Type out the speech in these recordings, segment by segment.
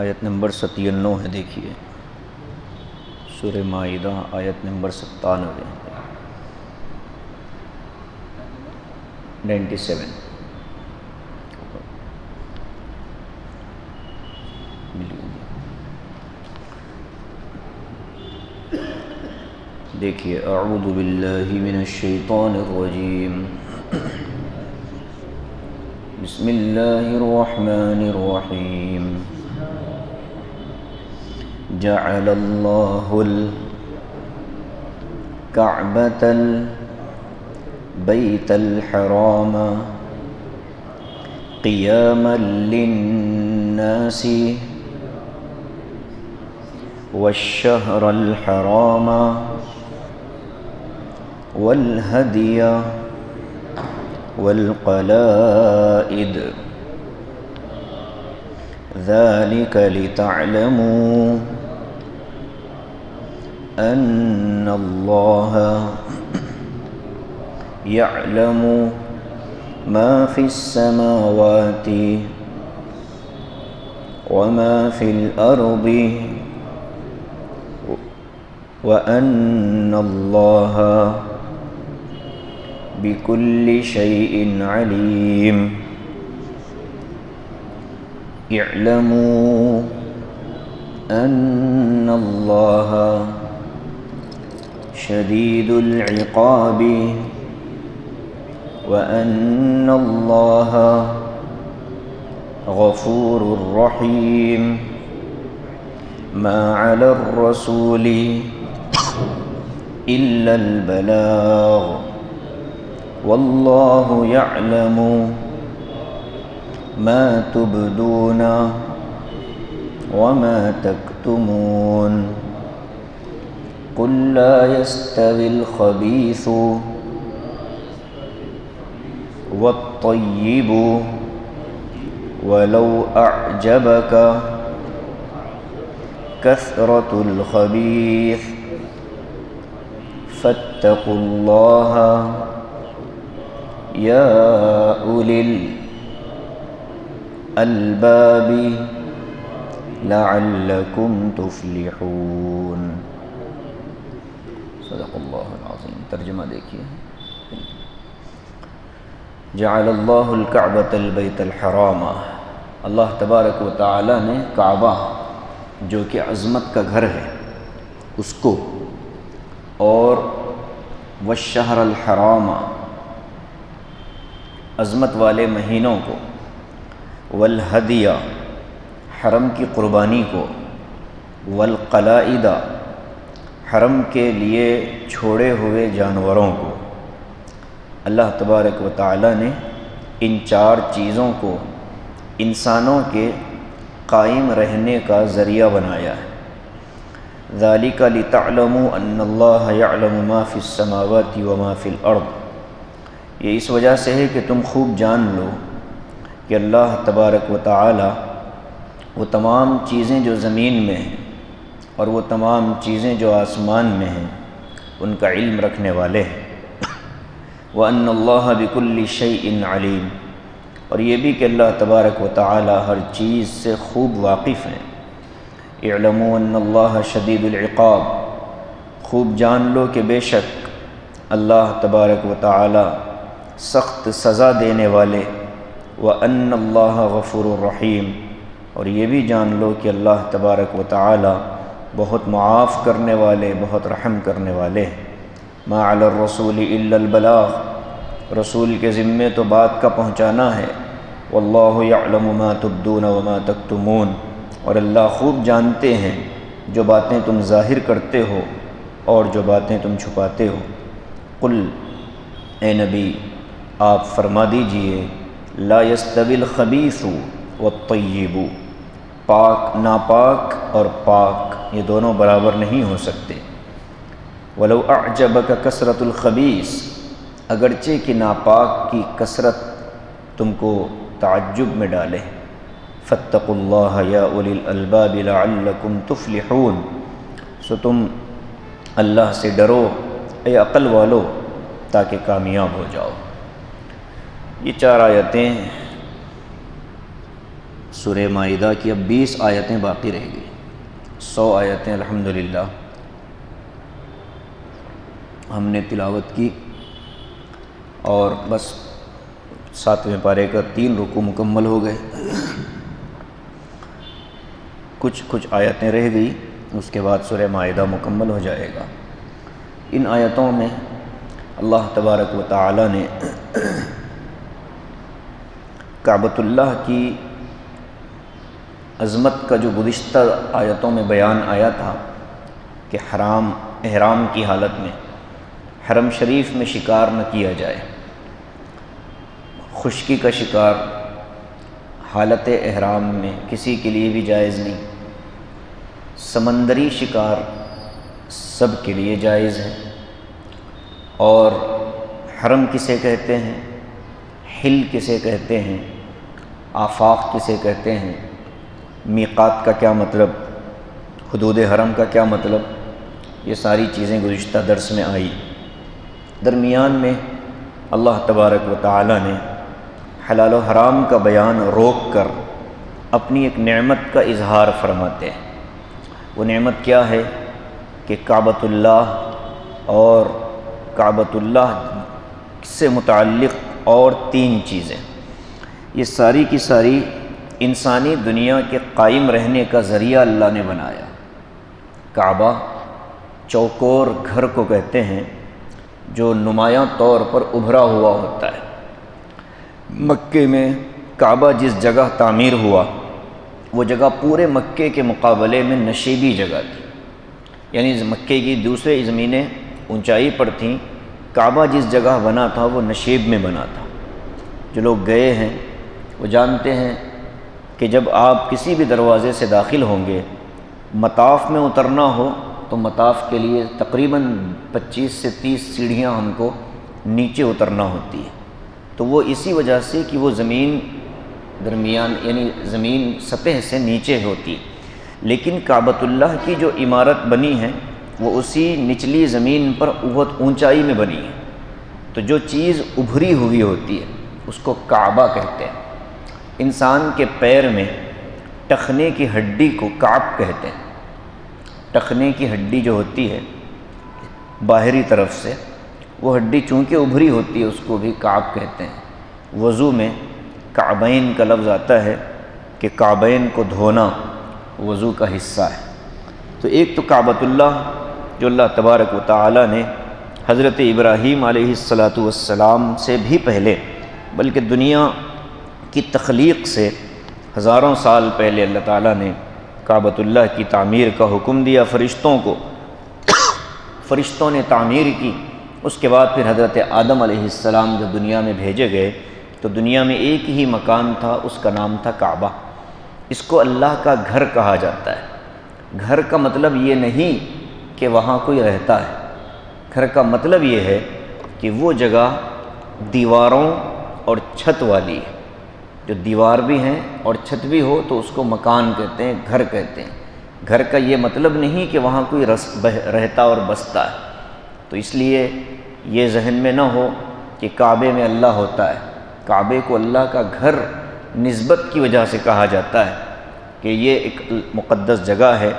آیت نمبر 97 ہے، دیکھیے سورہ مائدہ آیت نمبر 97 97 دیکھیے اعوذ باللہ من الشیطان الرجیم بسم اللہ الرحمن الرحیم جعل اللہ الکعبۃ البیت الحرام قیاما للناس والشہر الحرام والہدی والقلائد ذلك لتعلموا أن الله يعلم ما في السماوات وما في الأرض وأن الله بكل شيء عليم اعلموا أن الله شديد العقاب وأن الله غفور رحيم ما على الرسول إلا البلاغ والله يعلم ما تبدون وما تكتمون قل لا يستوي الخبيث والطيب ولو أعجبك كثرة الخبيث فاتقوا الله يا أولي الألباب لعلكم تفلحون۔ صدق اللہ العظیم۔ ترجمہ دیکھیے، جعل اللہ الکعبۃ البیت الحرام، اللہ تبارک و تعالی نے کعبہ جو کہ عظمت کا گھر ہے اس کو، اور والشہر الحرام عظمت والے مہینوں کو، والہدی حرم کی قربانی کو، والقلائد حرم کے لیے چھوڑے ہوئے جانوروں کو، اللہ تبارک و تعالی نے ان چار چیزوں کو انسانوں کے قائم رہنے کا ذریعہ بنایا ہے۔ ذالک لتعلموا ان اللہ یعلم ما فی السماوات وما فی الارض، یہ اس وجہ سے ہے کہ تم خوب جان لو کہ اللہ تبارک و تعالی وہ تمام چیزیں جو زمین میں ہیں اور وہ تمام چیزیں جو آسمان میں ہیں ان کا علم رکھنے والے ہیں۔ وَأَنَّ اللَّهَ بِكُلِّ شَيْءٍ عَلِيمٌ، اور یہ بھی کہ اللہ تبارک و تعالی ہر چیز سے خوب واقف ہیں۔ اعلموا ان اللہ شدید العقاب، خوب جان لو کہ بے شک اللہ تبارک و تعالی سخت سزا دینے والے، وَأَنَّ اللَّهَ غَفُورٌ رَحِيمٌ، اور یہ بھی جان لو کہ اللہ تبارک و تعالی بہت معاف کرنے والے، بہت رحم کرنے والے ہیں۔ ما علی الرسول الا البلاغ، رسول کے ذمے تو بات کا پہنچانا ہے۔ واللہ یعلم ما تبدون وما تکتمون، اور اللہ خوب جانتے ہیں جو باتیں تم ظاہر کرتے ہو اور جو باتیں تم چھپاتے ہو۔ قل، اے نبی آپ فرما دیجئے، لا یستوی الخبیث والطیب، پاک ناپاک اور پاک یہ دونوں برابر نہیں ہو سکتے۔ ولو اعجبک کثرت الخبیث، اگرچہ کہ ناپاک کی کثرت تم کو تعجب میں ڈالے۔ فاتقوا اللہ یا اولی الالباب لعلکم تفلحون، سو تم اللہ سے ڈرو اے عقل والو تاکہ کامیاب ہو جاؤ۔ یہ 4 آیتیں سورہ مائدہ کی اب 20 آیتیں باقی رہ گئی، 100 آیتیں الحمدللہ ہم نے تلاوت کی، اور بس 7ویں پارے کا 3 رکوع مکمل ہو گئے، کچھ آیتیں رہ گئی، اس کے بعد سورہ مائدہ مکمل ہو جائے گا۔ ان آیتوں میں اللہ تبارک و تعالی نے کعبۃ اللہ کی عظمت کا جو گزشتہ آیتوں میں بیان آیا تھا کہ احرام کی حالت میں حرم شریف میں شکار نہ کیا جائے، خشکی کا شکار حالت احرام میں کسی کے لیے بھی جائز نہیں، سمندری شکار سب کے لیے جائز ہے، اور حرم کسے کہتے ہیں، حل کسے کہتے ہیں، آفاق کسے کہتے ہیں، میقات کا کیا مطلب، حدود حرم کا کیا مطلب، یہ ساری چیزیں گزشتہ درس میں آئی۔ درمیان میں اللہ تبارک و تعالی نے حلال و حرام کا بیان روک کر اپنی ایک نعمت کا اظہار فرماتے ہیں۔ وہ نعمت کیا ہے کہ کعبۃ اللہ اور کعبۃ اللہ سے متعلق اور 3 چیزیں، یہ ساری کی ساری انسانی دنیا کے قائم رہنے کا ذریعہ اللہ نے بنایا۔ کعبہ چوکور گھر کو کہتے ہیں جو نمایاں طور پر ابھرا ہوا ہوتا ہے۔ مکے میں کعبہ جس جگہ تعمیر ہوا وہ جگہ پورے مکے کے مقابلے میں نشیبی جگہ تھی، یعنی مکے کی دوسرے زمینیں اونچائی پر تھیں، کعبہ جس جگہ بنا تھا وہ نشیب میں بنا تھا۔ جو لوگ گئے ہیں وہ جانتے ہیں کہ جب آپ کسی بھی دروازے سے داخل ہوں گے، مطاف میں اترنا ہو تو مطاف کے لیے تقریباً 25 سے 30 سیڑھیاں ہم کو نیچے اترنا ہوتی ہے، تو وہ اسی وجہ سے کہ وہ زمین درمیان یعنی زمین سطح سے نیچے ہوتی ہے، لیکن کعبۃ اللہ کی جو عمارت بنی ہے وہ اسی نچلی زمین پر بہت اونچائی میں بنی ہے، تو جو چیز ابھری ہوئی ہوتی ہے اس کو کعبہ کہتے ہیں۔ انسان کے پیر میں ٹخنے کی ہڈی کو کعب کہتے ہیں۔ ٹخنے کی ہڈی جو ہوتی ہے باہری طرف سے، وہ ہڈی چونکہ ابھری ہوتی ہے اس کو بھی کعب کہتے ہیں۔ وضو میں کعبین کا لفظ آتا ہے کہ کعبین کو دھونا وضو کا حصہ ہے۔ تو ایک تو کعبۃ اللہ جو اللہ تبارک و تعالی نے حضرت ابراہیم علیہ السلام سے بھی پہلے بلکہ دنیا کی تخلیق سے ہزاروں سال پہلے اللہ تعالیٰ نے کعبۃ اللہ کی تعمیر کا حکم دیا فرشتوں کو، فرشتوں نے تعمیر کی۔ اس کے بعد پھر حضرت آدم علیہ السلام جب دنیا میں بھیجے گئے تو دنیا میں ایک ہی مکان تھا، اس کا نام تھا کعبہ۔ اس کو اللہ کا گھر کہا جاتا ہے۔ گھر کا مطلب یہ نہیں کہ وہاں کوئی رہتا ہے، گھر کا مطلب یہ ہے کہ وہ جگہ دیواروں اور چھت والی ہے، جو دیوار بھی ہیں اور چھت بھی ہو تو اس کو مکان کہتے ہیں، گھر کہتے ہیں۔ گھر کا یہ مطلب نہیں کہ وہاں کوئی رہتا اور بستا ہے۔ تو اس لیے یہ ذہن میں نہ ہو کہ کعبے میں اللہ ہوتا ہے۔ کعبے کو اللہ کا گھر نسبت کی وجہ سے کہا جاتا ہے کہ یہ ایک مقدس جگہ ہے،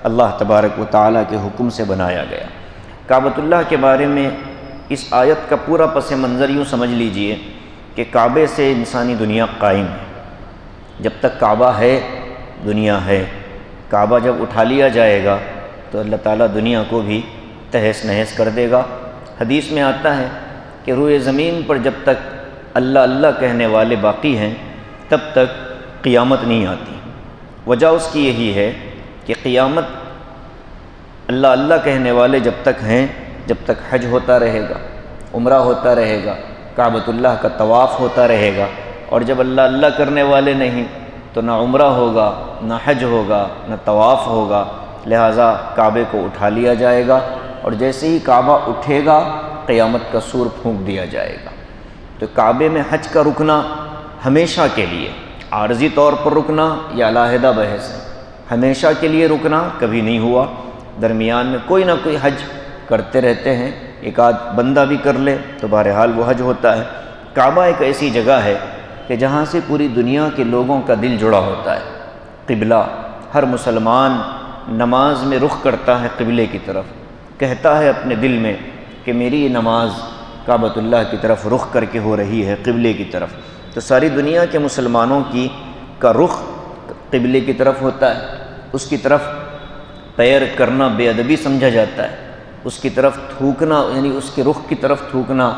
اللہ تبارک و تعالیٰ کے حکم سے بنایا گیا۔ کعبۃ اللہ کے بارے میں اس آیت کا پورا پس منظر یوں سمجھ لیجئے کہ کعبے سے انسانی دنیا قائم ہے۔ جب تک کعبہ ہے دنیا ہے، کعبہ جب اٹھا لیا جائے گا تو اللہ تعالیٰ دنیا کو بھی تہس نہس کر دے گا۔ حدیث میں آتا ہے کہ روئے زمین پر جب تک اللہ اللہ کہنے والے باقی ہیں تب تک قیامت نہیں آتی۔ وجہ اس کی یہی ہے کہ قیامت اللہ اللہ کہنے والے جب تک ہیں، جب تک حج ہوتا رہے گا، عمرہ ہوتا رہے گا، کعبۃ اللہ کا طواف ہوتا رہے گا، اور جب اللہ اللہ کرنے والے نہیں تو نہ عمرہ ہوگا، نہ حج ہوگا، نہ طواف ہوگا، لہٰذا کعبے کو اٹھا لیا جائے گا، اور جیسے ہی کعبہ اٹھے گا قیامت کا سور پھونک دیا جائے گا۔ تو کعبے میں حج کا رکنا ہمیشہ کے لیے، عارضی طور پر رکنا یا علیحدہ بحث ہے، ہمیشہ کے لیے رکنا کبھی نہیں ہوا۔ درمیان میں کوئی نہ کوئی حج کرتے رہتے ہیں، ایک آدھ بندہ بھی کر لے تو بہرحال وہ حج ہوتا ہے۔ کعبہ ایک ایسی جگہ ہے کہ جہاں سے پوری دنیا کے لوگوں کا دل جڑا ہوتا ہے۔ قبلہ، ہر مسلمان نماز میں رخ کرتا ہے قبلے کی طرف، کہتا ہے اپنے دل میں کہ میری یہ نماز کعبۃ اللہ کی طرف رخ کر کے ہو رہی ہے، قبلے کی طرف۔ تو ساری دنیا کے مسلمانوں کا رخ قبلے کی طرف ہوتا ہے، اس کی طرف پیر کرنا بے ادبی سمجھا جاتا ہے، اس کی طرف تھوکنا یعنی اس کے رخ کی طرف تھوکنا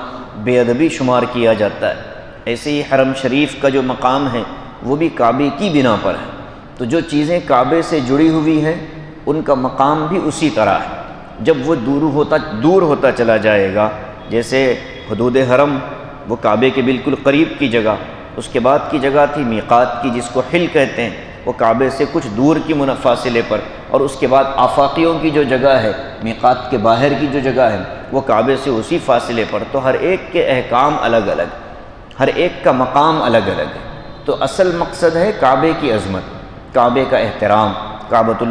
بے ادبی شمار کیا جاتا ہے۔ ایسے ہی حرم شریف کا جو مقام ہے وہ بھی کعبے کی بنا پر ہے، تو جو چیزیں کعبے سے جڑی ہوئی ہیں ان کا مقام بھی اسی طرح ہے۔ جب وہ دور ہوتا چلا جائے گا، جیسے حدود حرم وہ کعبے کے بالکل قریب کی جگہ، اس کے بعد کی جگہ تھی میقات کی جس کو حل کہتے ہیں، وہ کعبے سے کچھ دور کی فاصلے پر، اور اس کے بعد آفاقیوں کی جو جگہ ہے، میقات کے باہر کی جو جگہ ہے وہ کعبے سے اسی فاصلے پر۔ تو ہر ایک کے احکام الگ الگ، ہر ایک کا مقام الگ الگ ہے۔ تو اصل مقصد ہے کعبے کی عظمت، کعبے کا احترام، کعبۃ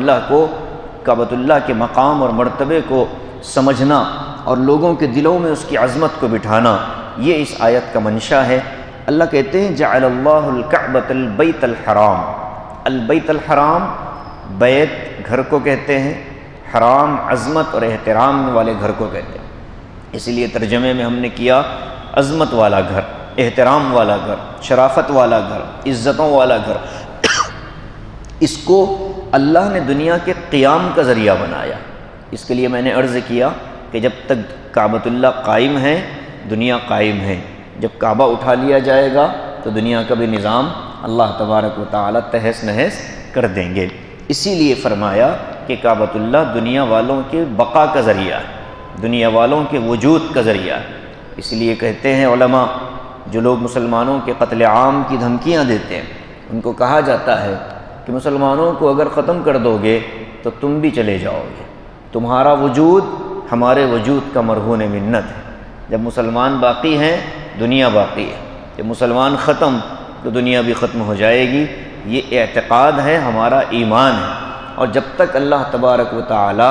اللہ کے مقام اور مرتبے کو سمجھنا اور لوگوں کے دلوں میں اس کی عظمت کو بٹھانا، یہ اس آیت کا منشا ہے۔ اللہ کہتے ہیں جعل اللہ الکعبۃ البیت الحرام۔ البیت الحرام، بیت گھر کو کہتے ہیں، حرام عظمت اور احترام والے گھر کو کہتے ہیں۔ اسی لیے ترجمے میں ہم نے کیا عظمت والا گھر، احترام والا گھر، شرافت والا گھر، عزتوں والا گھر۔ اس کو اللہ نے دنیا کے قیام کا ذریعہ بنایا۔ اس کے لیے میں نے عرض کیا کہ جب تک کعبۃ اللہ قائم ہے دنیا قائم ہے، جب کعبہ اٹھا لیا جائے گا تو دنیا کا بھی نظام اللہ تبارک و تعالی تہس نہس کر دیں گے۔ اسی لیے فرمایا کہ کعبۃ اللہ دنیا والوں کے بقا کا ذریعہ ہے، دنیا والوں کے وجود کا ذریعہ ہے۔ اس لیے کہتے ہیں علماء، جو لوگ مسلمانوں کے قتل عام کی دھمکیاں دیتے ہیں ان کو کہا جاتا ہے کہ مسلمانوں کو اگر ختم کر دو گے تو تم بھی چلے جاؤ گے، تمہارا وجود ہمارے وجود کا مرہون منت ہے۔ جب مسلمان باقی ہیں دنیا باقی ہے، جب مسلمان ختم تو دنیا بھی ختم ہو جائے گی۔ یہ اعتقاد ہے، ہمارا ایمان ہے، اور جب تک اللہ تبارک و تعالی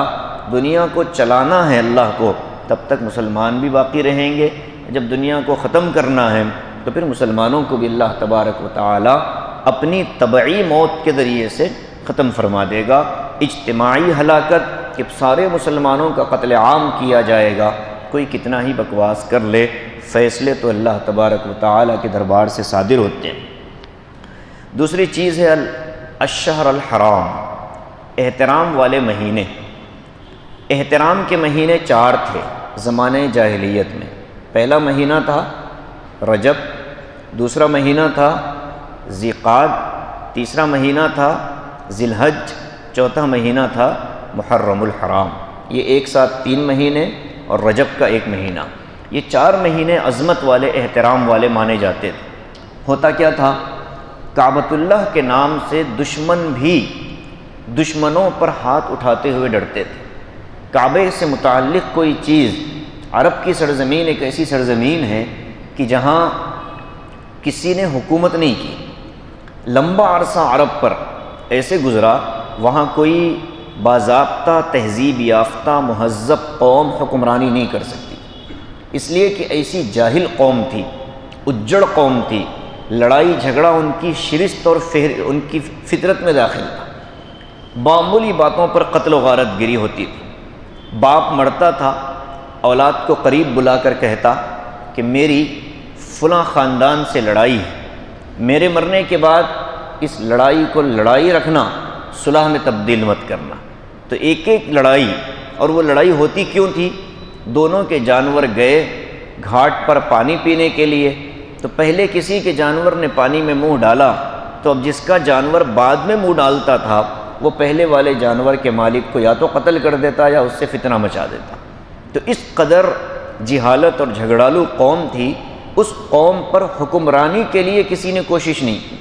دنیا کو چلانا ہے اللہ کو، تب تک مسلمان بھی باقی رہیں گے۔ جب دنیا کو ختم کرنا ہے تو پھر مسلمانوں کو بھی اللہ تبارک و تعالی اپنی طبعی موت کے ذریعے سے ختم فرما دے گا۔ اجتماعی ہلاکت کہ سارے مسلمانوں کا قتل عام کیا جائے گا، کوئی کتنا ہی بکواس کر لے، فیصلے تو اللہ تبارک و تعالی کے دربار سے صادر ہوتے ہیں۔ دوسری چیز ہے الشہر الحرام، احترام والے مہینے۔ احترام کے مہینے 4 تھے زمانے جاہلیت میں۔ پہلا مہینہ تھا رجب، دوسرا مہینہ تھا ذی قعد، تیسرا مہینہ تھا ذی الحج، چوتھا مہینہ تھا محرم الحرام۔ یہ ایک ساتھ 3 مہینے اور رجب کا 1 مہینہ، یہ 4 مہینے عظمت والے احترام والے مانے جاتے تھے۔ ہوتا کیا تھا، کعبۃ اللہ کے نام سے دشمن بھی دشمنوں پر ہاتھ اٹھاتے ہوئے ڈرتے تھے۔ کعبے سے متعلق کوئی چیز، عرب کی سرزمین ایک ایسی سرزمین ہے کہ جہاں کسی نے حکومت نہیں کی، لمبا عرصہ عرب پر ایسے گزرا، وہاں کوئی باضابطہ تہذیب یافتہ مہذب قوم حکمرانی نہیں کر سکتی، اس لیے کہ ایسی جاہل قوم تھی، اجڑ قوم تھی، لڑائی جھگڑا ان کی شرست اور ان کی فطرت میں داخل تھا۔ معمولی باتوں پر قتل و غارت گری ہوتی تھی۔ باپ مرتا تھا، اولاد کو قریب بلا کر کہتا کہ میری فلاں خاندان سے لڑائی ہے، میرے مرنے کے بعد اس لڑائی کو لڑائی رکھنا، صلح میں تبدیل مت کرنا۔ تو ایک ایک لڑائی، اور وہ لڑائی ہوتی کیوں تھی، دونوں کے جانور گئے گھاٹ پر پانی پینے کے لیے، تو پہلے کسی کے جانور نے پانی میں منہ ڈالا، تو اب جس کا جانور بعد میں منہ ڈالتا تھا وہ پہلے والے جانور کے مالک کو یا تو قتل کر دیتا یا اس سے فتنہ مچا دیتا۔ تو اس قدر جہالت اور جھگڑالو قوم تھی، اس قوم پر حکمرانی کے لیے کسی نے کوشش نہیں کی۔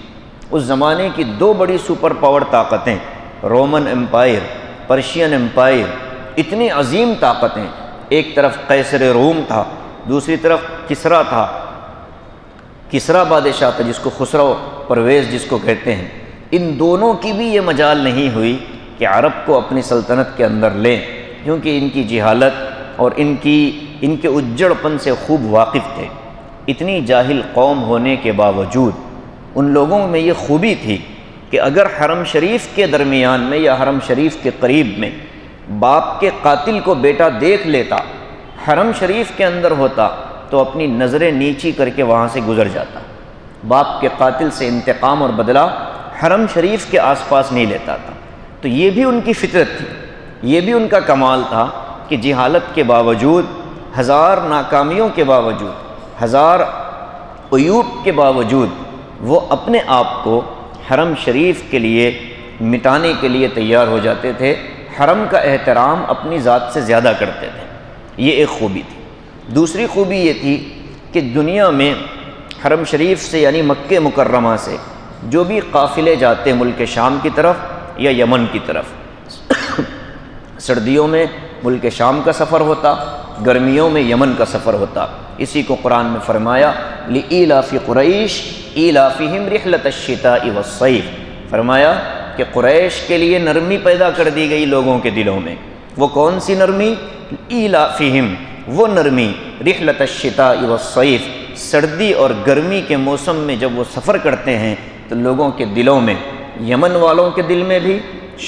اس زمانے کی 2 بڑی سپر پاور طاقتیں، رومن امپائر، پرشین امپائر، اتنی عظیم طاقتیں، ایک طرف قیصر روم تھا، دوسری طرف کسریٰ تھا، کسریٰ بادشاہ تھا جس کو خسرو پرویز جس کو کہتے ہیں۔ ان دونوں کی بھی یہ مجال نہیں ہوئی کہ عرب کو اپنی سلطنت کے اندر لیں، کیونکہ ان کی جہالت اور ان کے اجڑ پن سے خوب واقف تھے۔ اتنی جاہل قوم ہونے کے باوجود ان لوگوں میں یہ خوبی تھی کہ اگر حرم شریف کے درمیان میں یا حرم شریف کے قریب میں باپ کے قاتل کو بیٹا دیکھ لیتا، حرم شریف کے اندر ہوتا تو اپنی نظریں نیچی کر کے وہاں سے گزر جاتا، باپ کے قاتل سے انتقام اور بدلہ حرم شریف کے آس پاس نہیں لیتا تھا۔ تو یہ بھی ان کی فطرت تھی، یہ بھی ان کا کمال تھا کہ جہالت کے باوجود، ہزار ناکامیوں کے باوجود، ہزار عیوب کے باوجود وہ اپنے آپ کو حرم شریف کے لیے مٹانے کے لیے تیار ہو جاتے تھے، حرم کا احترام اپنی ذات سے زیادہ کرتے تھے۔ یہ ایک خوبی تھی۔ دوسری خوبی یہ تھی کہ دنیا میں حرم شریف سے یعنی مکہ مکرمہ سے جو بھی قافلے جاتے ملک شام کی طرف یا یمن کی طرف، سردیوں میں ملک شام کا سفر ہوتا، گرمیوں میں یمن کا سفر ہوتا۔ اسی کو قرآن میں فرمایا لِإِيلَافِ قُرَيْشٍ إِيلَافِهِمْ رِحْلَةَ الشِّتَاءِ وَالصَّيْفِ، فرمایا کہ قریش کے لیے نرمی پیدا کر دی گئی لوگوں کے دلوں میں۔ وہ کون سی نرمی؟ ایلافہم، وہ نرمی رحلۃ الشتاء والصیف، سردی اور گرمی کے موسم میں جب وہ سفر کرتے ہیں تو لوگوں کے دلوں میں، یمن والوں کے دل میں بھی،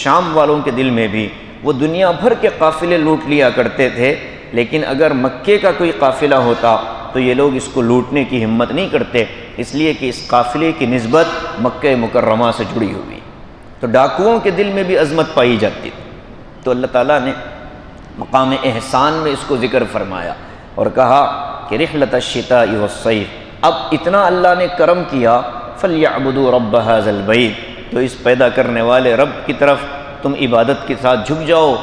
شام والوں کے دل میں بھی، وہ دنیا بھر کے قافلے لوٹ لیا کرتے تھے، لیکن اگر مکے کا کوئی قافلہ ہوتا تو یہ لوگ اس کو لوٹنے کی ہمت نہیں کرتے، اس لیے کہ اس قافلے کی نسبت مکہ مکرمہ سے جڑی ہوئی۔ تو ڈاکوؤں کے دل میں بھی عظمت پائی جاتی تھی۔ تو اللہ تعالیٰ نے مقام احسان میں اس کو ذکر فرمایا اور کہا کہ رحلۃ الشتاء والصیف۔ اب اتنا اللہ نے کرم کیا، فَلْيَعْبُدُوا رَبَّ هَذَا الْبَيْتِ، تو اس پیدا کرنے والے رب کی طرف تم عبادت کے ساتھ جھک جاؤ،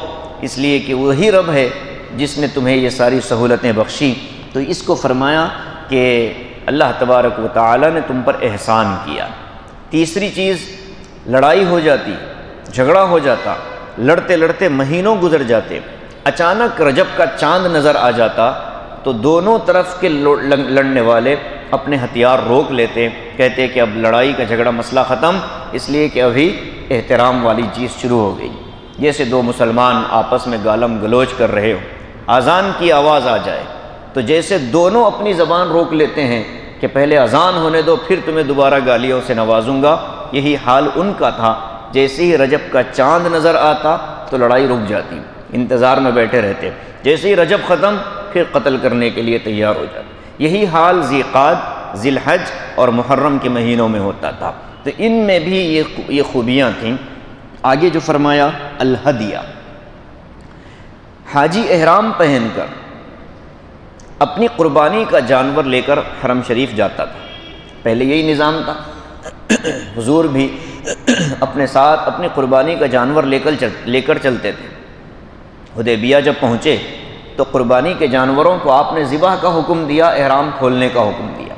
اس لیے کہ وہی رب ہے جس نے تمہیں یہ ساری سہولتیں بخشی۔ تو اس کو فرمایا کہ اللہ تبارک و تعالی نے تم پر احسان کیا۔ تیسری چیز، لڑائی ہو جاتی، جھگڑا ہو جاتا، لڑتے لڑتے مہینوں گزر جاتے، اچانک رجب کا چاند نظر آ جاتا تو دونوں طرف کے لڑنے والے اپنے ہتھیار روک لیتے، کہتے کہ اب لڑائی کا جھگڑا مسئلہ ختم، اس لیے کہ ابھی احترام والی چیز شروع ہو گئی۔ جیسے دو مسلمان آپس میں گالم گلوچ کر رہے ہو، اذان کی آواز آ جائے تو جیسے دونوں اپنی زبان روک لیتے ہیں کہ پہلے اذان ہونے دو پھر تمہیں دوبارہ گالیوں سے نوازوں گا، یہی حال ان کا تھا۔ جیسے ہی رجب کا چاند نظر آتا تو لڑائی رک جاتی، انتظار میں بیٹھے رہتے، جیسے ہی رجب ختم پھر قتل کرنے کے لیے تیار ہو جاتے۔ یہی حال ذیقعد، ذی الحج اور محرم کے مہینوں میں ہوتا تھا۔ تو ان میں بھی یہ خوبیاں تھیں۔ آگے جو فرمایا الہدیہ، حاجی احرام پہن کر اپنی قربانی کا جانور لے کر حرم شریف جاتا تھا۔ پہلے یہی نظام تھا، حضور بھی اپنے ساتھ اپنی قربانی کا جانور لے کر چلتے تھے۔ حدیبیہ جب پہنچے تو قربانی کے جانوروں کو آپ نے ذبح کا حکم دیا، احرام کھولنے کا حکم دیا۔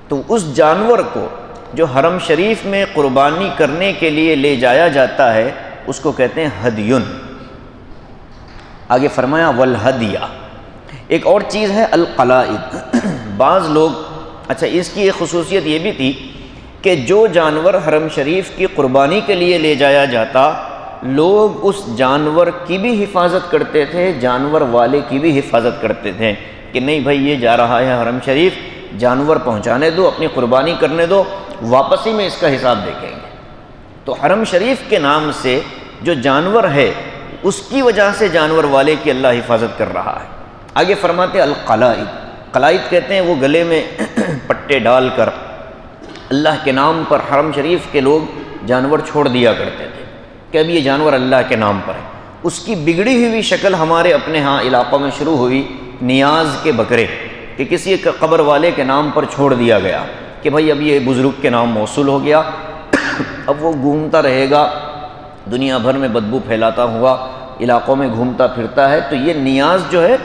تو اس جانور کو جو حرم شریف میں قربانی کرنے کے لیے لے جایا جاتا ہے اس کو کہتے ہیں ہدیٌ۔ آگے فرمایا والہدیہ، ایک اور چیز ہے القلائد۔ بعض لوگ، اچھا اس کی ایک خصوصیت یہ بھی تھی کہ جو جانور حرم شریف کی قربانی کے لیے لے جایا جاتا، لوگ اس جانور کی بھی حفاظت کرتے تھے، جانور والے کی بھی حفاظت کرتے تھے کہ نہیں بھائی یہ جا رہا ہے حرم شریف، جانور پہنچانے دو، اپنی قربانی کرنے دو، واپسی میں اس کا حساب دیکھیں گے۔ تو حرم شریف کے نام سے جو جانور ہے اس کی وجہ سے جانور والے کی اللہ حفاظت کر رہا ہے۔ آگے فرماتے القلائد، قلائد کہتے ہیں وہ گلے میں پٹے ڈال کر اللہ کے نام پر حرم شریف کے لوگ جانور چھوڑ دیا کرتے تھے کہ اب یہ جانور اللہ کے نام پر ہے۔ اس کی بگڑی ہوئی شکل ہمارے اپنے ہاں علاقوں میں شروع ہوئی، نیاز کے بکرے، کہ کسی قبر والے کے نام پر چھوڑ دیا گیا کہ بھائی اب یہ بزرگ کے نام موصول ہو گیا، اب وہ گھومتا رہے گا دنیا بھر میں بدبو پھیلاتا ہوا، علاقوں میں گھومتا پھرتا ہے۔ تو یہ نیاز جو ہے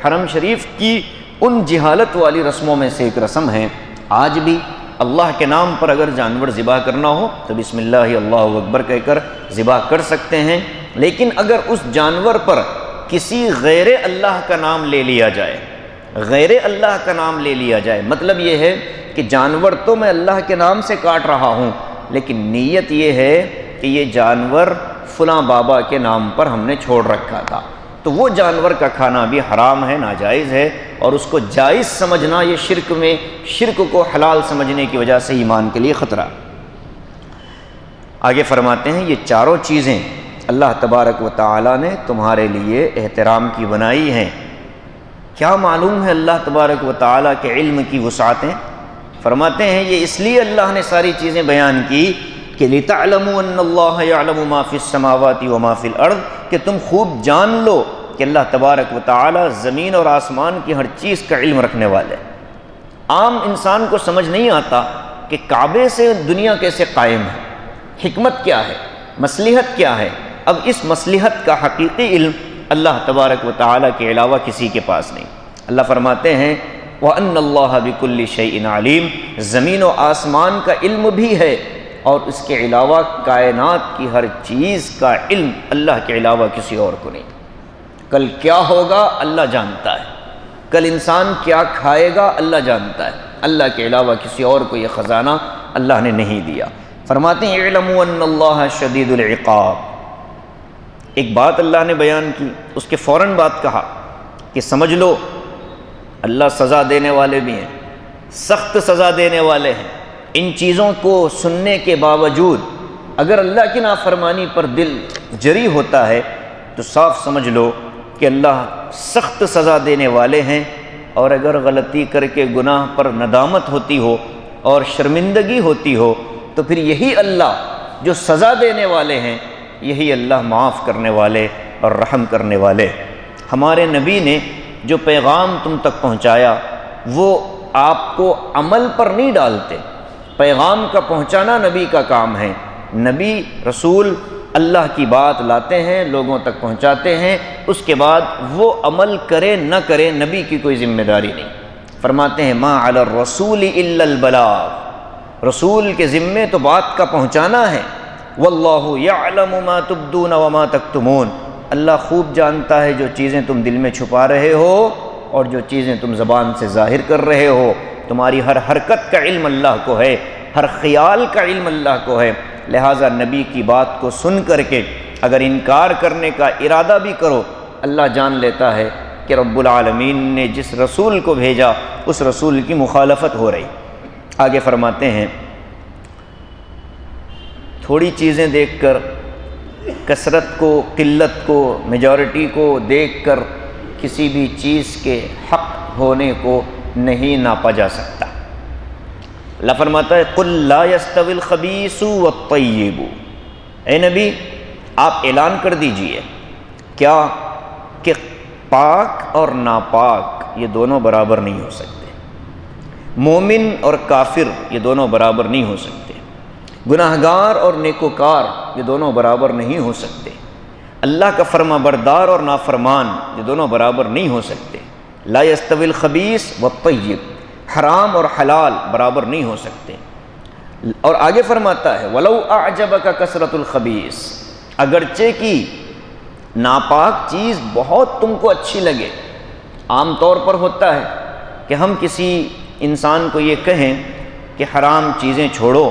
حرم شریف کی ان جہالت والی رسموں میں سے ایک رسم ہے۔ آج بھی اللہ کے نام پر اگر جانور ذبح کرنا ہو تو بسم اللہ اللہ اکبر کہہ کر ذبح کر سکتے ہیں، لیکن اگر اس جانور پر کسی غیر اللہ کا نام لے لیا جائے، غیر اللہ کا نام لے لیا جائے، مطلب یہ ہے کہ جانور تو میں اللہ کے نام سے کاٹ رہا ہوں لیکن نیت یہ ہے کہ یہ جانور فلاں بابا کے نام پر ہم نے چھوڑ رکھا تھا، تو تو وہ جانور کا کھانا بھی حرام ہے، ناجائز ہے، اور اس کو جائز سمجھنا یہ شرک کو حلال سمجھنے کی وجہ سے ایمان کے لیے خطرہ۔ آگے فرماتے ہیں یہ چاروں چیزیں اللہ تبارک و تعالی نے تمہارے لیے احترام کی بنائی ہیں۔ کیا معلوم ہے اللہ تبارک و تعالی کے علم کی وسعتیں؟ فرماتے ہیں یہ اس لیے اللہ نے ساری چیزیں بیان کی کہ لِتَعْلَمُوا أَنَّ اللَّهَ يَعْلَمُ مَا فِي السَّمَاوَاتِ وَمَا فِي الْأَرْضِ، کہ تم خوب جان لو کہ اللہ تبارک و تعالی زمین اور آسمان کی ہر چیز کا علم رکھنے والے۔ عام انسان کو سمجھ نہیں آتا کہ کعبے سے دنیا کیسے قائم ہے، حکمت کیا ہے، مصلحت کیا ہے۔ اب اس مصلحت کا حقیقی علم اللہ تبارک و تعالی کے علاوہ کسی کے پاس نہیں۔ اللہ فرماتے ہیں وَأَنَّ اللَّهَ بِكُلِّ شَيْءٍ عَلِيمٌ، زمین و آسمان کا علم بھی ہے، اور اس کے علاوہ کائنات کی ہر چیز کا علم اللہ کے علاوہ کسی اور کو نہیں۔ کل کیا ہوگا اللہ جانتا ہے، کل انسان کیا کھائے گا اللہ جانتا ہے، اللہ کے علاوہ کسی اور کو یہ خزانہ اللہ نے نہیں دیا۔ فرماتے ہیں اعلموا ان اللہ شدید العقاب، ایک بات اللہ نے بیان کی، اس کے فوراً بات کہا کہ سمجھ لو اللہ سزا دینے والے بھی ہیں، سخت سزا دینے والے ہیں۔ ان چیزوں کو سننے کے باوجود اگر اللہ کی نافرمانی پر دل جری ہوتا ہے تو صاف سمجھ لو کہ اللہ سخت سزا دینے والے ہیں، اور اگر غلطی کر کے گناہ پر ندامت ہوتی ہو اور شرمندگی ہوتی ہو تو پھر یہی اللہ جو سزا دینے والے ہیں، یہی اللہ معاف کرنے والے اور رحم کرنے والے۔ ہمارے نبی نے جو پیغام تم تک پہنچایا وہ آپ کو عمل پر نہیں ڈالتے، پیغام کا پہنچانا نبی کا کام ہے۔ نبی رسول اللہ کی بات لاتے ہیں، لوگوں تک پہنچاتے ہیں، اس کے بعد وہ عمل کرے نہ کرے نبی کی کوئی ذمہ داری نہیں۔ فرماتے ہیں ما علی الرسول الا البلاغ، رسول کے ذمے تو بات کا پہنچانا ہے۔ واللہ یعلم ما تبدون وما تکتمون، اللہ خوب جانتا ہے جو چیزیں تم دل میں چھپا رہے ہو اور جو چیزیں تم زبان سے ظاہر کر رہے ہو۔ تمہاری ہر حرکت کا علم اللہ کو ہے، ہر خیال کا علم اللہ کو ہے۔ لہٰذا نبی کی بات کو سن کر کے اگر انکار کرنے کا ارادہ بھی کرو، اللہ جان لیتا ہے کہ رب العالمین نے جس رسول کو بھیجا اس رسول کی مخالفت ہو رہی۔ آگے فرماتے ہیں تھوڑی چیزیں دیکھ کر، کثرت کو، قلت کو، میجورٹی کو دیکھ کر کسی بھی چیز کے حق ہونے کو نہیں ناپا جا سکتا۔ اللہ فرماتا ہے قُلْ لَا يَسْتَوِي الْخَبِيثُ وَالطَّيِّبُ، اے نبی آپ اعلان کر دیجئے کیا کہ پاک اور ناپاک یہ دونوں برابر نہیں ہو سکتے، مومن اور کافر یہ دونوں برابر نہیں ہو سکتے، گناہگار اور نیکوکار یہ دونوں برابر نہیں ہو سکتے، اللہ کا فرما بردار اور نافرمان یہ دونوں برابر نہیں ہو سکتے۔ لا یستوی الخبیث والطیب، حرام اور حلال برابر نہیں ہو سکتے۔ اور آگے فرماتا ہے وَلَوْ أَعْجَبَكَ كَثْرَةُ الْخَبِيثِ، اگرچہ کہ ناپاک چیز بہت تم کو اچھی لگے۔ عام طور پر ہوتا ہے کہ ہم کسی انسان کو یہ کہیں کہ حرام چیزیں چھوڑو،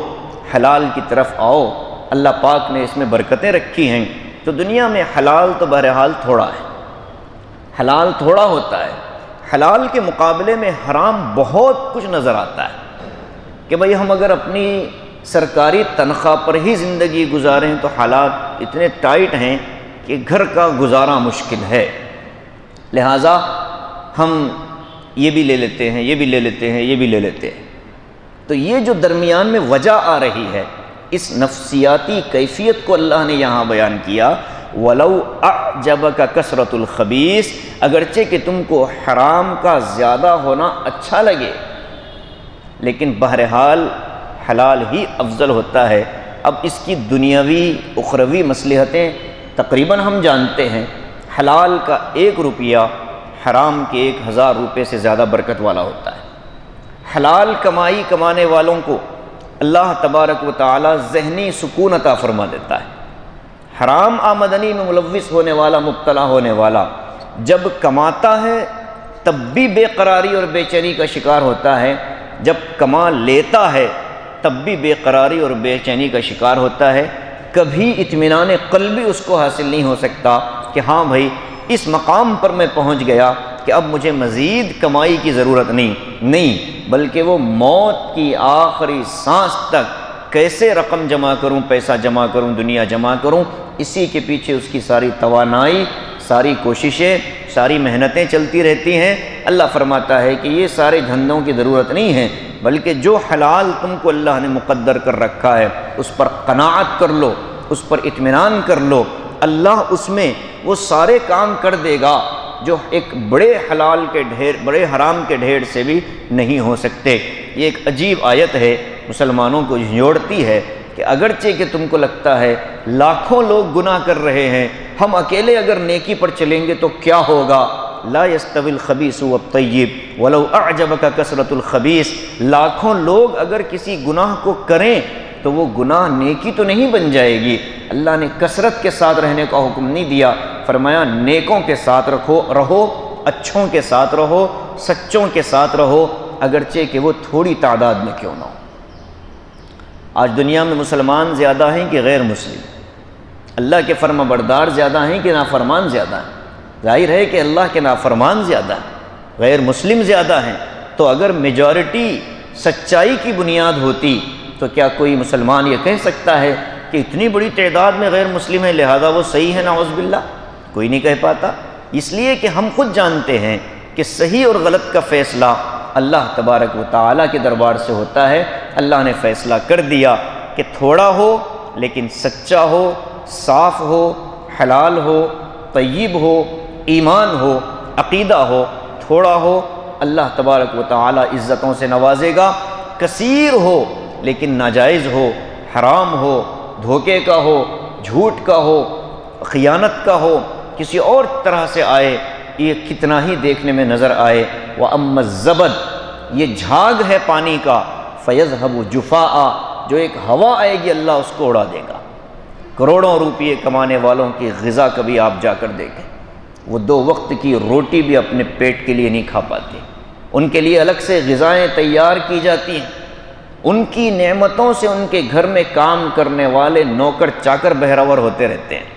حلال کی طرف آؤ، اللہ پاک نے اس میں برکتیں رکھی ہیں، تو دنیا میں حلال تو بہرحال تھوڑا ہے، حلال تھوڑا ہوتا ہے، حلال کے مقابلے میں حرام بہت کچھ نظر آتا ہے کہ بھئی ہم اگر اپنی سرکاری تنخواہ پر ہی زندگی گزاریں تو حالات اتنے ٹائٹ ہیں کہ گھر کا گزارا مشکل ہے، لہٰذا ہم یہ بھی لے لیتے ہیں، یہ بھی لے لیتے ہیں، یہ بھی لے لیتے ہیں۔ تو یہ جو درمیان میں وجہ آ رہی ہے، اس نفسیاتی کیفیت کو اللہ نے یہاں بیان کیا وَلَوْ أَعْجَبَكَ كَثْرَةُ الْخَبِيثِ، اگرچہ کہ تم کو حرام کا زیادہ ہونا اچھا لگے، لیکن بہرحال حلال ہی افضل ہوتا ہے۔ اب اس کی دنیاوی اخروی مصلحتیں تقریباً ہم جانتے ہیں، حلال کا 1 روپیہ حرام کے 1000 روپے سے زیادہ برکت والا ہوتا ہے۔ حلال کمائی کمانے والوں کو اللہ تبارک و تعالی ذہنی سکون عطا فرما دیتا ہے۔ حرام آمدنی میں ملوث ہونے والا، مبتلا ہونے والا جب کماتا ہے تب بھی بے قراری اور بے چینی کا شکار ہوتا ہے، جب کما لیتا ہے تب بھی بے قراری اور بے چینی کا شکار ہوتا ہے۔ کبھی اطمینان قلبی اس کو حاصل نہیں ہو سکتا کہ ہاں بھائی اس مقام پر میں پہنچ گیا کہ اب مجھے مزید کمائی کی ضرورت نہیں، بلکہ وہ موت کی آخری سانس تک کیسے رقم جمع کروں، پیسہ جمع کروں، دنیا جمع کروں، اسی کے پیچھے اس کی ساری توانائی، ساری کوششیں، ساری محنتیں چلتی رہتی ہیں۔ اللہ فرماتا ہے کہ یہ سارے دھندوں کی ضرورت نہیں ہے، بلکہ جو حلال تم کو اللہ نے مقدر کر رکھا ہے اس پر قناعت کر لو، اس پر اطمینان کر لو، اللہ اس میں وہ سارے کام کر دے گا جو ایک بڑے حلال کے ڈھیر، بڑے حرام کے ڈھیر سے بھی نہیں ہو سکتے۔ یہ ایک عجیب آیت ہے، مسلمانوں کو جوڑتی ہے کہ اگرچہ کہ تم کو لگتا ہے لاکھوں لوگ گناہ کر رہے ہیں، ہم اکیلے اگر نیکی پر چلیں گے تو کیا ہوگا؟ لا يستوی الخبیث والطیب ولو اعجبک کثرۃ الخبیث، لاکھوں لوگ اگر کسی گناہ کو کریں تو وہ گناہ نیکی تو نہیں بن جائے گی۔ اللہ نے کثرت کے ساتھ رہنے کا حکم نہیں دیا، فرمایا نیکوں کے ساتھ رہو، اچھوں کے ساتھ رہو، سچوں کے ساتھ رہو، اگرچہ کہ وہ تھوڑی تعداد میں کیوں نہ ہو۔ آج دنیا میں مسلمان زیادہ ہیں کہ غیر مسلم؟ اللہ کے فرما بردار زیادہ ہیں کہ نافرمان زیادہ ہیں؟ ظاہر ہے کہ اللہ کے نافرمان زیادہ ہیں، غیر مسلم زیادہ ہیں۔ تو اگر میجورٹی سچائی کی بنیاد ہوتی تو کیا کوئی مسلمان یہ کہہ سکتا ہے کہ اتنی بڑی تعداد میں غیر مسلم ہیں لہذا وہ صحیح ہے؟ نعوذ باللہ، کوئی نہیں کہہ پاتا۔ اس لیے کہ ہم خود جانتے ہیں کہ صحیح اور غلط کا فیصلہ اللہ تبارک و تعالیٰ کے دربار سے ہوتا ہے۔ اللہ نے فیصلہ کر دیا کہ تھوڑا ہو لیکن سچا ہو، صاف ہو، حلال ہو، طیب ہو، ایمان ہو، عقیدہ ہو، تھوڑا ہو اللہ تبارک و تعالیٰ عزتوں سے نوازے گا، کثیر ہو لیکن ناجائز ہو، حرام ہو، دھوکے کا ہو، جھوٹ کا ہو، خیانت کا ہو، کسی اور طرح سے آئے، یہ کتنا ہی دیکھنے میں نظر آئے۔ وَأَمَّا الزَّبَدُ، یہ جھاگ ہے پانی کا، فَيَذْهَبُ جُفَاءً، جو ایک ہوا آئے گی اللہ اس کو اڑا دے گا۔ کروڑوں روپے کمانے والوں کی غذا کبھی آپ جا کر دیکھیں، وہ 2 وقت کی روٹی بھی اپنے پیٹ کے لیے نہیں کھا پاتے، ان کے لیے الگ سے غذائیں تیار کی جاتی ہیں، ان کی نعمتوں سے ان کے گھر میں کام کرنے والے نوکر چاکر بہرور ہوتے رہتے ہیں،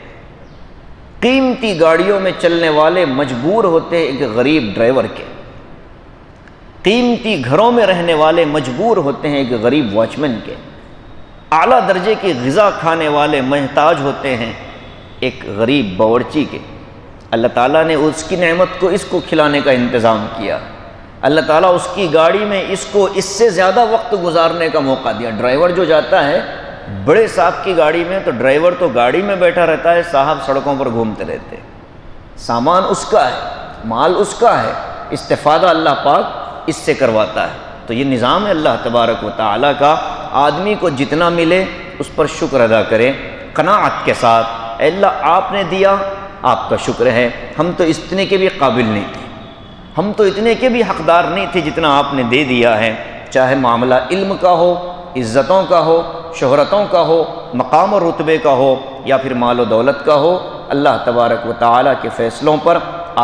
قیمتی گاڑیوں میں چلنے والے مجبور ہوتے ہیں ایک غریب ڈرائیور کے، قیمتی گھروں میں رہنے والے مجبور ہوتے ہیں ایک غریب واچ مین کے، اعلیٰ درجے کی غذا کھانے والے محتاج ہوتے ہیں ایک غریب باورچی کے۔ اللہ تعالیٰ نے اس کی نعمت کو اس کو کھلانے کا انتظام کیا، اللہ تعالیٰ اس کی گاڑی میں اس کو اس سے زیادہ وقت گزارنے کا موقع دیا۔ ڈرائیور جو جاتا ہے بڑے صاحب کی گاڑی میں تو ڈرائیور تو گاڑی میں بیٹھا رہتا ہے، صاحب سڑکوں پر گھومتے رہتے ہیں، سامان اس کا ہے، مال اس کا ہے، استفادہ اللہ پاک اس سے کرواتا ہے۔ تو یہ نظام ہے اللہ تبارک و تعالیٰ کا، آدمی کو جتنا ملے اس پر شکر ادا کرے قناعت کے ساتھ۔ اے اللہ آپ نے دیا، آپ کا شکر ہے، ہم تو اتنے کے بھی قابل نہیں تھے، ہم تو اتنے کے بھی حقدار نہیں تھے جتنا آپ نے دے دیا ہے، چاہے معاملہ علم کا ہو، عزتوں کا ہو، شہرتوں کا ہو، مقام اور رتبے کا ہو، یا پھر مال و دولت کا ہو۔ اللہ تبارک و تعالیٰ کے فیصلوں پر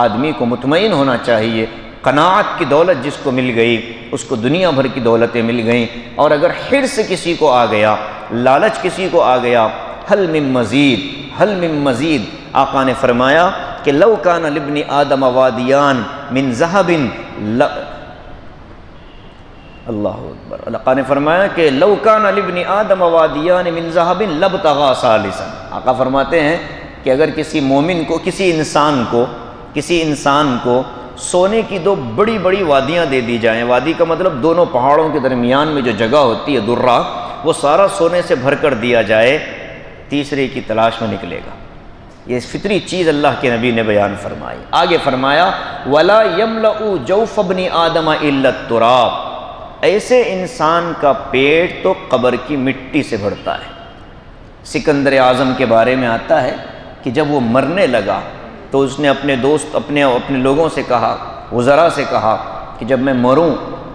آدمی کو مطمئن ہونا چاہیے۔ قناعت کی دولت جس کو مل گئی اس کو دنیا بھر کی دولتیں مل گئیں، اور اگر حرص کسی کو آ گیا، لالچ کسی کو آ گیا، حل من مزید، حل من مزید، آقا نے فرمایا کہ لو کان لابن آدم وادیان من ذہب، اللہ اکبر، آقا نے فرمایا کہ لو کان لابن آدم وادیان من ذہب لابتغى ثالثا۔ آقا فرماتے ہیں کہ اگر کسی مومن کو، کسی انسان کو سونے کی 2 بڑی بڑی وادیاں دے دی جائیں، وادی کا مطلب دونوں پہاڑوں کے درمیان میں جو جگہ ہوتی ہے درہ، وہ سارا سونے سے بھر کر دیا جائے، تیسرے کی تلاش میں نکلے گا۔ یہ فطری چیز اللہ کے نبی نے بیان فرمائی۔ آگے فرمایا وَلَا يَمْلَأُ جَوْفَ ابْنِ آدَمَ إِلَّا التُّرَابُ، ایسے انسان کا پیٹ تو قبر کی مٹی سے بھرتا ہے۔ سکندر اعظم کے بارے میں آتا ہے کہ جب وہ مرنے لگا تو اس نے اپنے دوست، اپنے لوگوں سے کہا، وزراء سے کہا کہ جب میں مروں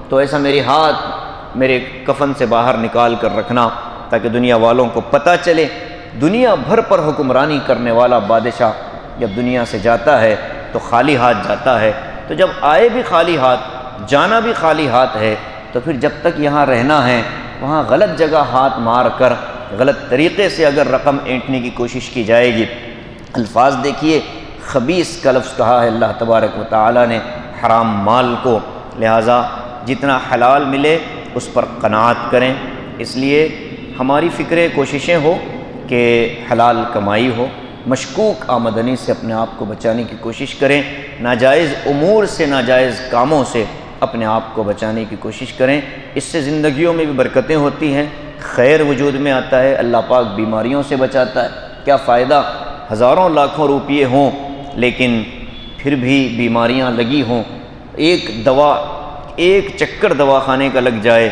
تو ایسا میرے ہاتھ میرے کفن سے باہر نکال کر رکھنا تاکہ دنیا والوں کو پتہ چلے۔ دنیا بھر پر حکمرانی کرنے والا بادشاہ جب دنیا سے جاتا ہے تو خالی ہاتھ جاتا ہے، تو جب آئے بھی خالی ہاتھ، جانا بھی خالی ہاتھ ہے، تو پھر جب تک یہاں رہنا ہے وہاں غلط جگہ ہاتھ مار کر غلط طریقے سے اگر رقم اینٹنے کی کوشش کی جائے گی، الفاظ دیکھیے، خبیث کا لفظ کہا ہے اللہ تبارک و تعالی نے حرام مال کو، لہٰذا جتنا حلال ملے اس پر قناعت کریں۔ اس لیے ہماری فکر کوششیں ہو کہ حلال کمائی ہو، مشکوک آمدنی سے اپنے آپ کو بچانے کی کوشش کریں، ناجائز امور سے، ناجائز کاموں سے اپنے آپ کو بچانے کی کوشش کریں۔ اس سے زندگیوں میں بھی برکتیں ہوتی ہیں، خیر وجود میں آتا ہے، اللہ پاک بیماریوں سے بچاتا ہے۔ کیا فائدہ ہزاروں لاکھوں روپیے ہوں لیکن پھر بھی بیماریاں لگی ہوں، ایک چکر دواخانے کا لگ جائے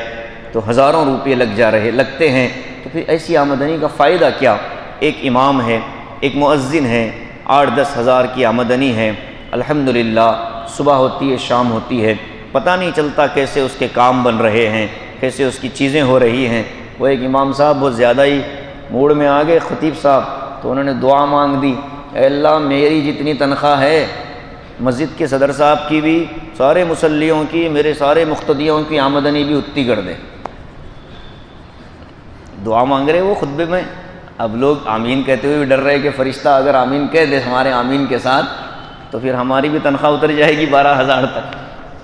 تو ہزاروں روپے لگتے ہیں، تو پھر ایسی آمدنی کا فائدہ کیا؟ ایک امام ہے، ایک مؤذن ہے، 8-10 ہزار کی آمدنی ہے، الحمدللہ صبح ہوتی ہے شام ہوتی ہے، پتہ نہیں چلتا کیسے اس کے کام بن رہے ہیں، کیسے اس کی چیزیں ہو رہی ہیں۔ وہ ایک امام صاحب بہت زیادہ ہی موڈ میں آ گئے، خطیب صاحب، تو انہوں نے دعا مانگ دی، اے اللہ میری جتنی تنخواہ ہے مسجد کے صدر صاحب کی بھی، سارے مصلیوں کی، میرے سارے مقتدیوں کی آمدنی بھی اتنی کر دے۔ دعا مانگ رہے وہ خطبے میں، اب لوگ آمین کہتے ہوئے بھی ڈر رہے کہ فرشتہ اگر آمین کہہ دے ہمارے آمین کے ساتھ تو پھر ہماری بھی تنخواہ اتر جائے گی 12,000 تک۔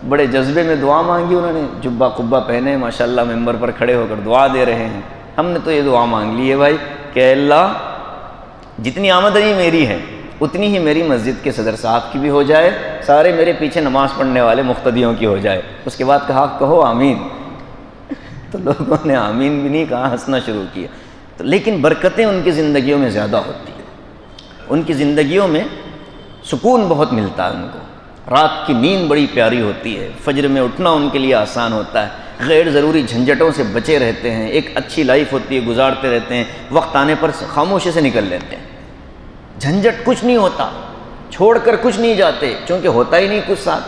بڑے جذبے میں دعا مانگی انہوں نے، جبہ قبہ پہنے ماشاءاللہ ممبر پر کھڑے ہو کر دعا دے رہے ہیں۔ ہم نے تو یہ دعا مانگ لی ہے بھائی کہ اے اللہ جتنی آمدنی میری ہے اتنی ہی میری مسجد کے صدر صاحب کی بھی ہو جائے، سارے میرے پیچھے نماز پڑھنے والے مقتدیوں کی ہو جائے۔ اس کے بعد کہا کہو آمین، تو لوگوں نے آمین بھی نہیں کہا، ہنسنا شروع کیا۔ تو لیکن برکتیں ان کی زندگیوں میں زیادہ ہوتی ہیں، ان کی زندگیوں میں سکون بہت ملتا ہے ان کو، رات کی نیند بڑی پیاری ہوتی ہے، فجر میں اٹھنا ان کے لیے آسان ہوتا ہے، غیر ضروری جھنجھٹوں سے بچے رہتے ہیں، ایک اچھی لائف ہوتی ہے، گزارتے رہتے ہیں، وقت آنے پر خاموشی سے نکل لیتے ہیں، جھنجھٹ کچھ نہیں ہوتا، چھوڑ کر کچھ نہیں جاتے چونکہ ہوتا ہی نہیں کچھ ساتھ،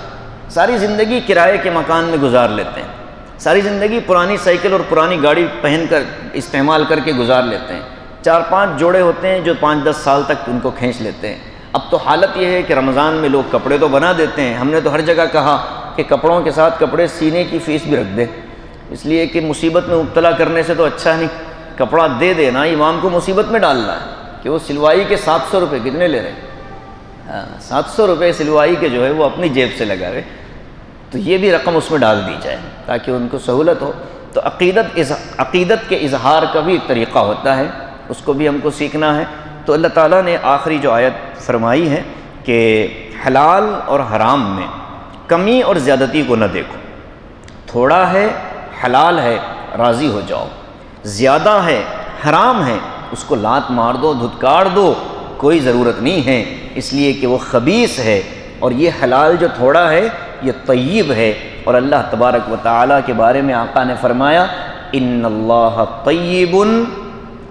ساری زندگی کرائے کے مکان میں گزار لیتے ہیں، ساری زندگی پرانی سائیکل اور پرانی گاڑی پہن کر استعمال کر کے گزار لیتے ہیں، 4-5 جوڑے ہوتے ہیں جو 5-10 سال تک ان کو کھینچ لیتے ہیں۔ اب تو حالت یہ ہے کہ رمضان میں لوگ کپڑے تو بنا دیتے ہیں، ہم نے تو ہر جگہ کہا کہ کپڑوں کے ساتھ کپڑے سینے کی فیس بھی رکھ دیں، اس لیے کہ مصیبت میں مبتلا کرنے سے تو اچھا نہیں، کپڑا دے دینا امام کو مصیبت میں ڈالنا ہے کہ وہ سلوائی کے 700 روپے کتنے لے رہے ہیں، 700 روپے سلوائی کے جو ہے وہ اپنی جیب سے لگاوے، تو یہ بھی رقم اس میں ڈال دی جائے تاکہ ان کو سہولت ہو۔ تو عقیدت کے اظہار کا بھی ایک طریقہ ہوتا ہے، اس کو بھی ہم کو سیکھنا ہے۔ تو اللہ تعالیٰ نے آخری جو آیت فرمائی ہے کہ حلال اور حرام میں کمی اور زیادتی کو نہ دیکھو، تھوڑا ہے حلال ہے راضی ہو جاؤ، زیادہ ہے حرام ہے اس کو لات مار دو، دھتکار دو، کوئی ضرورت نہیں ہے، اس لیے کہ وہ خبیث ہے، اور یہ حلال جو تھوڑا ہے یہ طیب ہے۔ اور اللہ تبارک و تعالیٰ کے بارے میں آقا نے فرمایا ان اللہ طیب،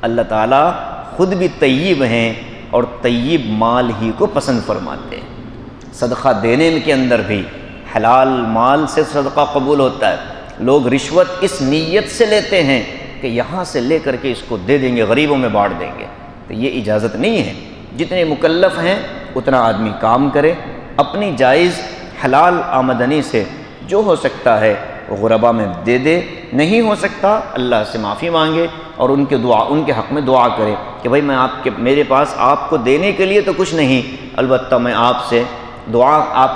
اللہ تعالیٰ خود بھی طیب ہیں اور طیب مال ہی کو پسند فرماتے ہیں۔ صدقہ دینے کے اندر بھی حلال مال سے صدقہ قبول ہوتا ہے، لوگ رشوت اس نیت سے لیتے ہیں کہ یہاں سے لے کر کے اس کو دے دیں گے، غریبوں میں بانٹ دیں گے، تو یہ اجازت نہیں ہے۔ جتنے مکلف ہیں اتنا آدمی کام کرے، اپنی جائز حلال آمدنی سے جو ہو سکتا ہے وہ غربا میں دے دے، نہیں ہو سکتا اللہ سے معافی مانگے اور ان کے حق میں دعا کرے کہ بھائی میرے پاس آپ کو دینے کے لیے تو کچھ نہیں، البتہ میں آپ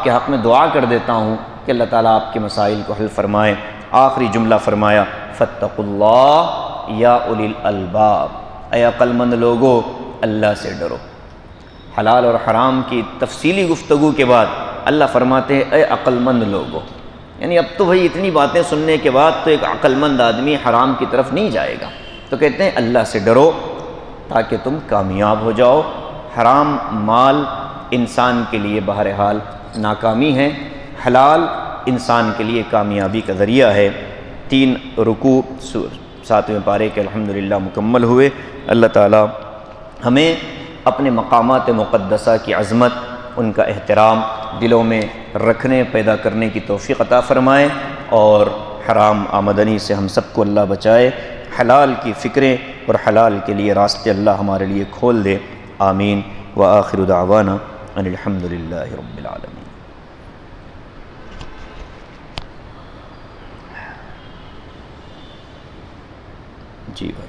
کے حق میں دعا کر دیتا ہوں کہ اللہ تعالیٰ آپ کے مسائل کو حل فرمائے۔ آخری جملہ فرمایا فاتقوا اللہ یا اولی الالباب، اے عقل مند لوگو اللہ سے ڈرو۔ حلال اور حرام کی تفصیلی گفتگو کے بعد اللہ فرماتے ہیں اے عقل مند لوگو، یعنی اب تو بھائی اتنی باتیں سننے کے بعد تو ایک عقل مند آدمی حرام کی طرف نہیں جائے گا، تو کہتے ہیں اللہ سے ڈرو تاکہ تم کامیاب ہو جاؤ۔ حرام مال انسان کے لیے بہرحال ناکامی ہے، حلال انسان کے لیے کامیابی کا ذریعہ ہے۔ 3 رکوع 7ویں پارے کے الحمدللہ مکمل ہوئے۔ اللہ تعالی ہمیں اپنے مقامات مقدسہ کی عظمت، ان کا احترام دلوں میں رکھنے پیدا کرنے کی توفیق عطا فرمائے، اور حرام آمدنی سے ہم سب کو اللہ بچائے، حلال کی فکریں اور حلال کے لیے راستے اللہ ہمارے لیے کھول دے۔ آمین وآخر دعوانا ان الحمدللہ رب العالمین۔ جی بھائی